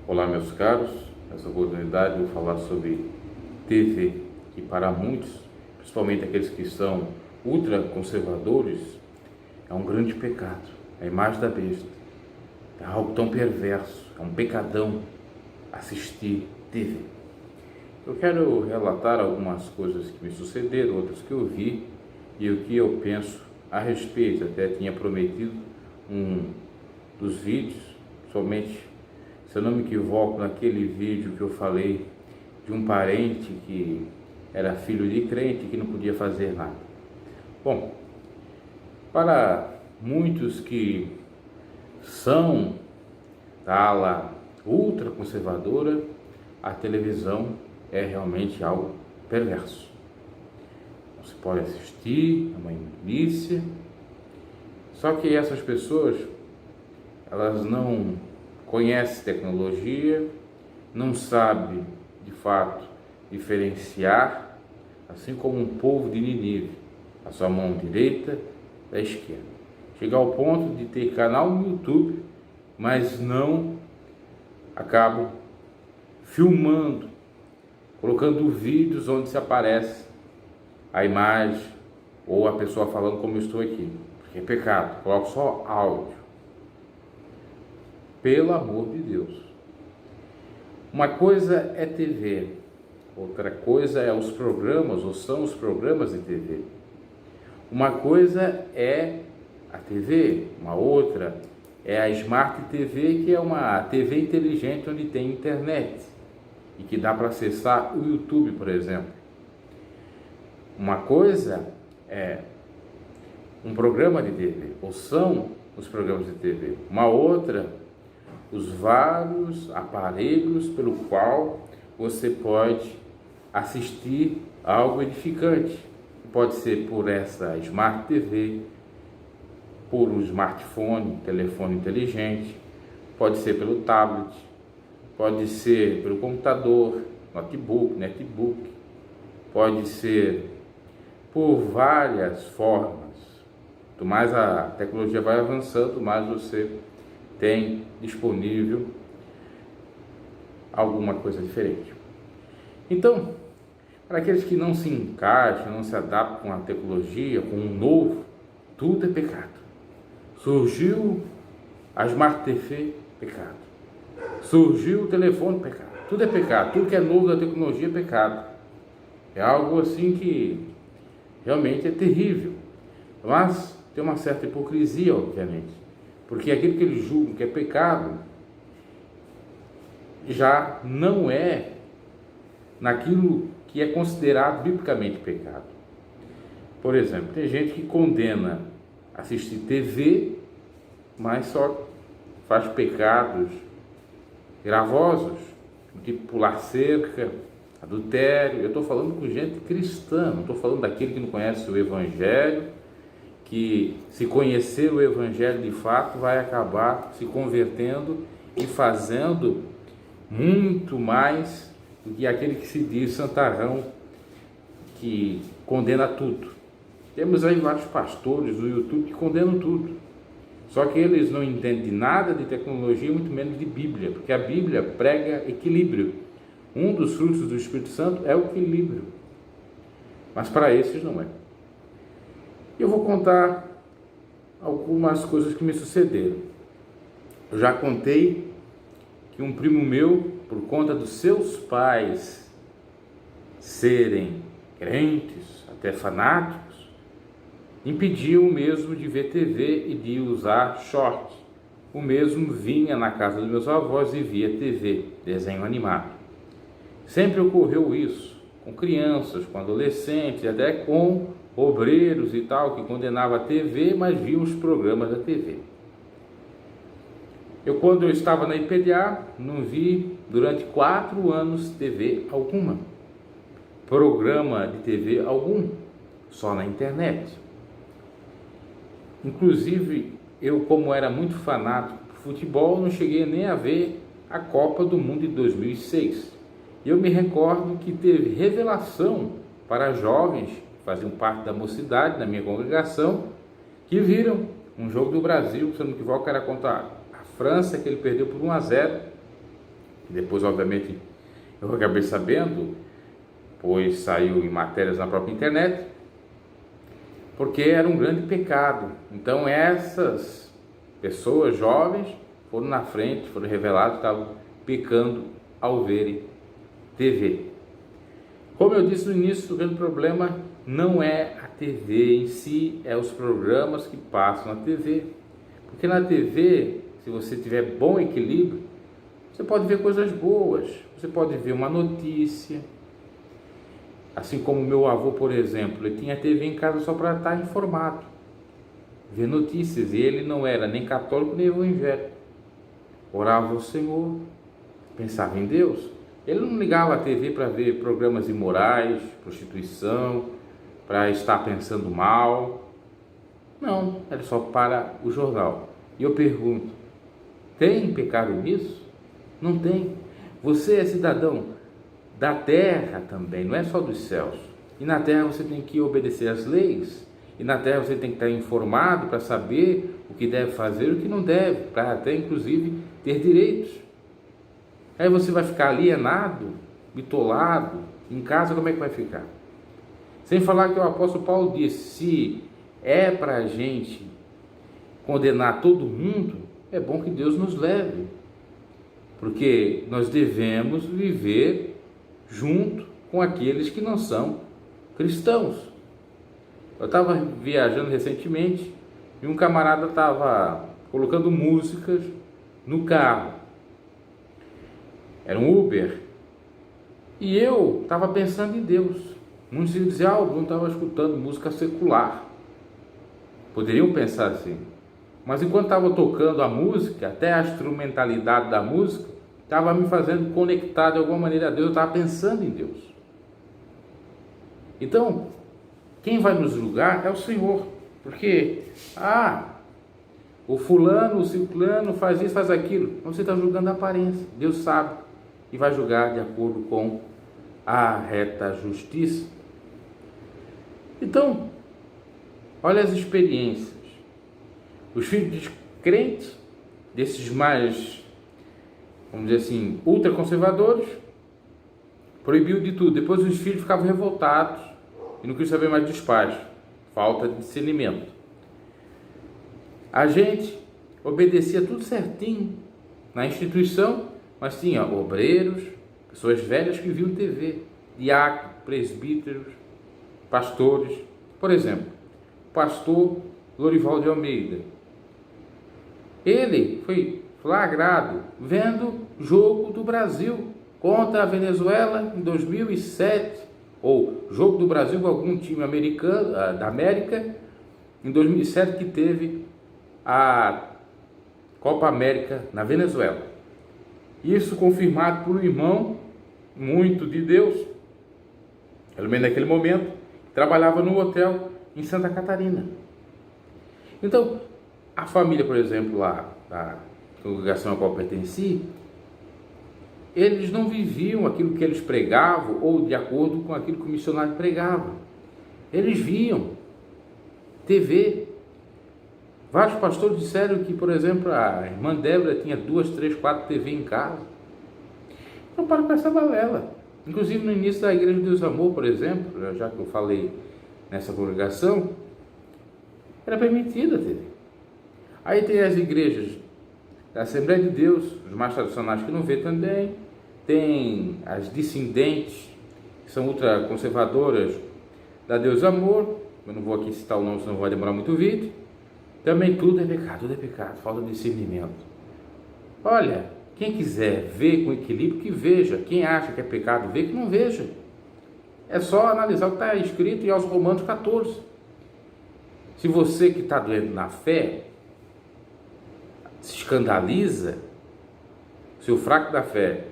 Olá, meus caros. Nessa oportunidade eu vou falar sobre TV, que para muitos, principalmente aqueles que são ultraconservadores, é um grande pecado. É a imagem da besta. É algo tão perverso, é um pecadão assistir TV. Eu quero relatar algumas coisas que me sucederam, outras que eu vi e o que eu penso a respeito. Até tinha prometido um dos vídeos, somente, se eu não me equivoco, naquele vídeo que eu falei de um parente que era filho de crente que não podia fazer nada. Bom, para muitos que são da ala ultraconservadora, a televisão é realmente algo perverso. Não se pode assistir, é uma imundícia. Só que essas pessoas, elas não conhecem tecnologia, não sabem de fato diferenciar, assim como um povo de Nínive, a sua mão direita da esquerda. Chegar ao ponto de ter canal no YouTube, mas não acabam filmando, colocando vídeos onde se aparece a imagem ou a pessoa falando como eu estou aqui, porque é pecado. Coloco só áudio. Pelo amor de Deus. Uma coisa é TV, outra coisa é os programas, ou são os programas de TV. Uma coisa é a TV, uma outra é a Smart TV, que é uma TV inteligente onde tem internet e que dá para acessar o YouTube, por exemplo. Uma coisa é um programa de TV, ou são os programas de TV. Uma outra, os vários aparelhos pelo qual você pode assistir algo edificante. Pode ser por essa Smart TV, por um smartphone, telefone inteligente, pode ser pelo tablet, pode ser pelo computador, netbook, pode ser por várias formas. Quanto mais a tecnologia vai avançando, mais você tem disponível alguma coisa diferente. Então, para aqueles que não se encaixam, não se adaptam com a tecnologia, com o novo, tudo é pecado. Surgiu a Smart TV, pecado. Surgiu o telefone, pecado. Tudo é pecado. Tudo que é novo da tecnologia é pecado. É algo assim que realmente é terrível. Mas tem uma certa hipocrisia, obviamente. Porque aquilo que eles julgam que é pecado já não é naquilo que é considerado biblicamente pecado. Por exemplo, tem gente que condena assistir TV, mas só faz pecados gravosos, tipo pular cerca, adultério. Eu estou falando com gente cristã, não estou falando daquele que não conhece o Evangelho, que se conhecer o Evangelho de fato vai acabar se convertendo e fazendo muito mais do que aquele que se diz santarrão, que condena tudo. Temos aí vários pastores do YouTube que condenam tudo. Só que eles não entendem nada de tecnologia, muito menos de Bíblia, porque a Bíblia prega equilíbrio. Um dos frutos do Espírito Santo é o equilíbrio. Mas para esses não é. Eu vou contar algumas coisas que me sucederam. Eu já contei que um primo meu, por conta dos seus pais serem crentes, até fanáticos, impediu o mesmo de ver TV e de usar short. O mesmo vinha na casa dos meus avós e via TV, desenho animado. Sempre ocorreu isso, com crianças, com adolescentes, até com obreiros e tal, que condenavam a TV, mas viam os programas da TV. Quando eu estava na IPDA, não vi durante 4 anos TV alguma, programa de TV algum, só na internet. Inclusive, eu, como era muito fanático por futebol, não cheguei nem a ver a Copa do Mundo de 2006. Eu me recordo que teve revelação para jovens que faziam parte da mocidade, da minha congregação, que viram um jogo do Brasil, se eu não me equivoco, era contra a França, que ele perdeu por 1-0. Depois, obviamente, eu acabei sabendo, pois saiu em matérias na própria internet, porque era um grande pecado. Então essas pessoas jovens foram na frente, foram revelados que estavam pecando ao verem TV. Como eu disse no início, o grande problema não é a TV em si, é os programas que passam na TV. Porque na TV, se você tiver bom equilíbrio, você pode ver coisas boas, você pode ver uma notícia. Assim como meu avô, por exemplo, ele tinha TV em casa só para estar informado, ver notícias, e ele não era nem católico nem evangélico. Orava ao Senhor, pensava em Deus. Ele não ligava a TV para ver programas imorais, prostituição, para estar pensando mal. Não, era só para o jornal. E eu pergunto, tem pecado nisso? Não tem. Você é cidadão da terra também, não é só dos céus. E na terra você tem que obedecer às leis. E na terra você tem que estar informado para saber o que deve fazer e o que não deve, para até inclusive ter direitos. Aí você vai ficar alienado, bitolado, em casa, como é que vai ficar? Sem falar que o apóstolo Paulo disse, se é para a gente condenar todo mundo, é bom que Deus nos leve. Porque nós devemos viver junto com aqueles que não são cristãos. Eu estava viajando recentemente e um camarada estava colocando músicas no carro. Era um Uber. E eu estava pensando em Deus. Muitos iam dizer, o Bruno estava escutando música secular. Poderiam pensar assim. Mas enquanto estava tocando a música, até a instrumentalidade da música, estava me fazendo conectar de alguma maneira a Deus. Eu estava pensando em Deus. Então, quem vai nos julgar é o Senhor. Porque, o fulano, o ciclano faz isso, faz aquilo. Você está julgando a aparência. Deus sabe e vai julgar de acordo com a reta justiça. Então, olha as experiências. Os filhos de crentes, desses mais, vamos dizer assim, ultraconservadores, proibiu de tudo. Depois os filhos ficavam revoltados e não queriam saber mais dos pais. Falta de discernimento. A gente obedecia tudo certinho na instituição, mas tinha obreiros, pessoas velhas que viam TV, diáconos, presbíteros, pastores. Por exemplo, o pastor Lorival de Almeida. Ele foi flagrado vendo jogo do Brasil contra a Venezuela em 2007, ou jogo do Brasil com algum time americano, da América, em 2007, que teve a Copa América na Venezuela. Isso confirmado por um irmão muito de Deus, pelo menos naquele momento, trabalhava no hotel em Santa Catarina. Então, a família, por exemplo, lá da congregação a qual pertenci, eles não viviam aquilo que eles pregavam ou de acordo com aquilo que o missionário pregava. Eles viam TV. Vários pastores disseram que, por exemplo, a irmã Débora tinha 2, 3, 4 TV em casa. Não para com essa balela. Inclusive no início da Igreja de Deus Amor, por exemplo, já que eu falei nessa congregação, era permitida a TV. Aí tem as igrejas da Assembleia de Deus, os mais tradicionais que não vê também, tem as dissidentes, que são ultraconservadoras da Deus Amor, eu não vou aqui citar o nome, senão vai demorar muito o vídeo. Também tudo é pecado, falta de discernimento. Olha, quem quiser ver com equilíbrio, que veja. Quem acha que é pecado ver, que não veja. É só analisar o que está escrito em aos Romanos 14. Se você que está doendo na fé se escandaliza, se o fraco da fé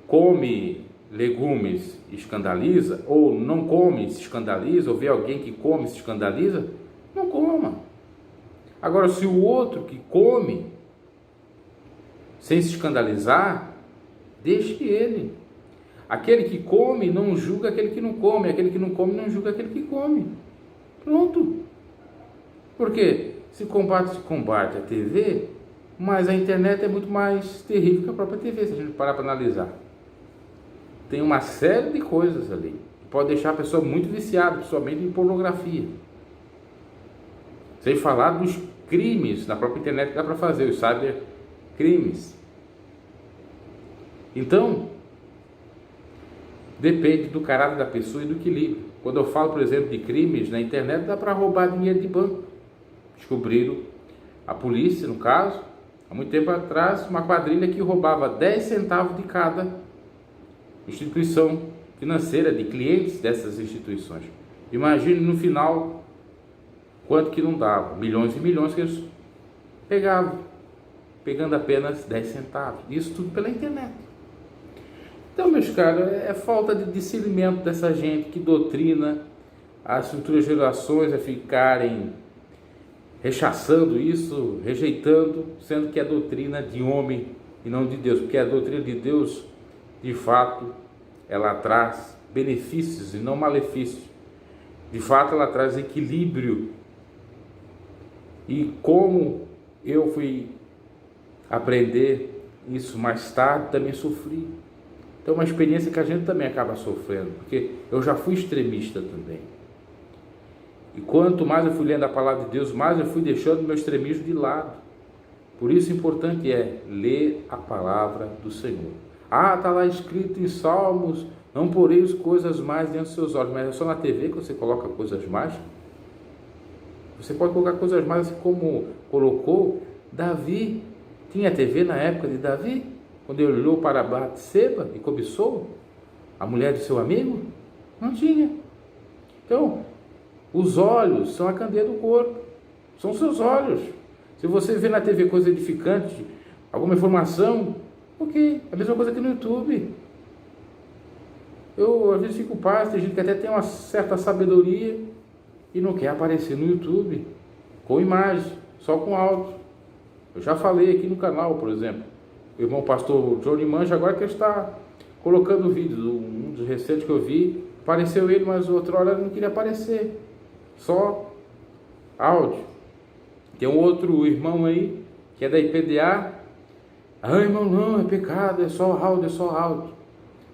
come legumes e escandaliza, ou não come e se escandaliza, ou vê alguém que come e se escandaliza, não coma. Agora, se o outro que come, sem se escandalizar, deixe ele. Aquele que come não julga aquele que não come, aquele que não come não julga aquele que come. Pronto. Porque se combate a TV, Mas a internet é muito mais terrível que a própria TV, se a gente parar para analisar. Tem uma série de coisas ali que pode deixar a pessoa muito viciada, principalmente em pornografia. Sem falar dos crimes na própria internet que dá para fazer, os cybercrimes. Então, depende do caráter da pessoa e do equilíbrio. Quando eu falo, por exemplo, de crimes na internet, dá para roubar dinheiro de banco. Descobriram, a polícia, no caso, há muito tempo atrás, uma quadrilha que roubava 10 centavos de cada instituição financeira, de clientes dessas instituições. Imagine no final quanto que não dava, milhões e milhões que eles pegavam, pegando apenas 10 centavos. Isso tudo pela internet. Então, meus caros, é falta de discernimento dessa gente que doutrina as futuras gerações a ficarem rechaçando isso, rejeitando, sendo que é doutrina de homem e não de Deus, porque a doutrina de Deus, de fato, ela traz benefícios e não malefícios. De fato, ela traz equilíbrio. E como eu fui aprender isso mais tarde, também sofri. Então, é uma experiência que a gente também acaba sofrendo, porque eu já fui extremista também. E quanto mais eu fui lendo a palavra de Deus, mais eu fui deixando o meu extremismo de lado. Por isso, o importante é ler a palavra do Senhor. Ah, está lá escrito em Salmos, não poreis coisas mais diante dos seus olhos. Mas é só na TV que você coloca coisas mais? Você pode colocar coisas mais, assim como colocou Davi. Tinha TV na época de Davi? Quando ele olhou para Batseba e cobiçou a mulher de seu amigo? Não tinha. Então, os olhos são a candeia do corpo. São seus olhos. Se você vê na TV coisa edificante, alguma informação, ok. É a mesma coisa que no YouTube. Eu às vezes fico paz, tem gente que até tem uma certa sabedoria e não quer aparecer no YouTube com imagem, só com áudio. Eu já falei aqui no canal, por exemplo, o irmão pastor Johnny Manja, agora que está colocando vídeos, um dos recentes que eu vi, apareceu ele, mas outra hora não queria aparecer, só áudio. Tem um outro irmão aí, que é da IPDA, irmão, não, é pecado, é só áudio, é só áudio.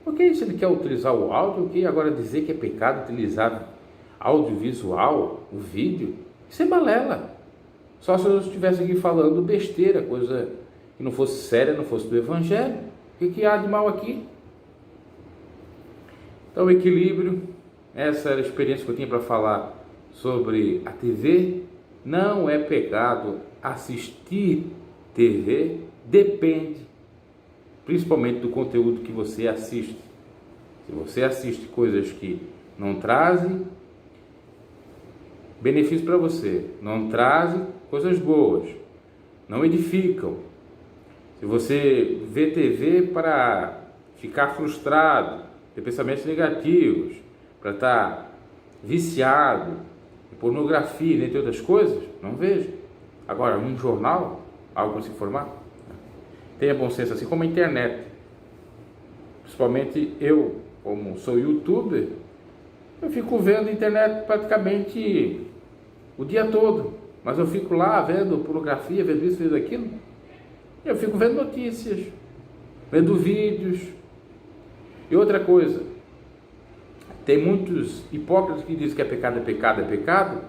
Ok, se ele quer utilizar o áudio, ok, agora dizer que é pecado utilizar audiovisual, o vídeo, isso é balela. Só se eu estivesse aqui falando besteira, coisa que não fosse séria, não fosse do Evangelho. O que há de mal aqui? Então, equilíbrio, essa era a experiência que eu tinha para falar sobre a TV. Não é pecado assistir TV, depende principalmente do conteúdo que você assiste. Se você assiste coisas que não trazem benefício para você, não trazem coisas boas, não edificam. Se você vê TV para ficar frustrado, ter pensamentos negativos, para estar viciado em pornografia, entre outras coisas, não veja. Agora, um jornal, algo para se informar, tenha bom senso, assim como a internet. Principalmente eu, como sou youtuber, eu fico vendo a internet praticamente o dia todo, mas eu fico lá vendo pornografia, vendo isso, vendo aquilo. Eu fico vendo notícias, vendo vídeos. E outra coisa, tem muitos hipócritas que dizem que é pecado, é pecado, é pecado,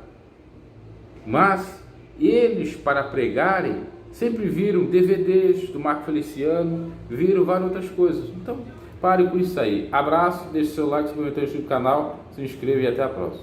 mas eles, para pregarem, sempre viram DVDs do Marco Feliciano, viram várias outras coisas. Então, pare com isso aí. Abraço, deixe seu like, se inscreva no canal, se inscreva e até a próxima.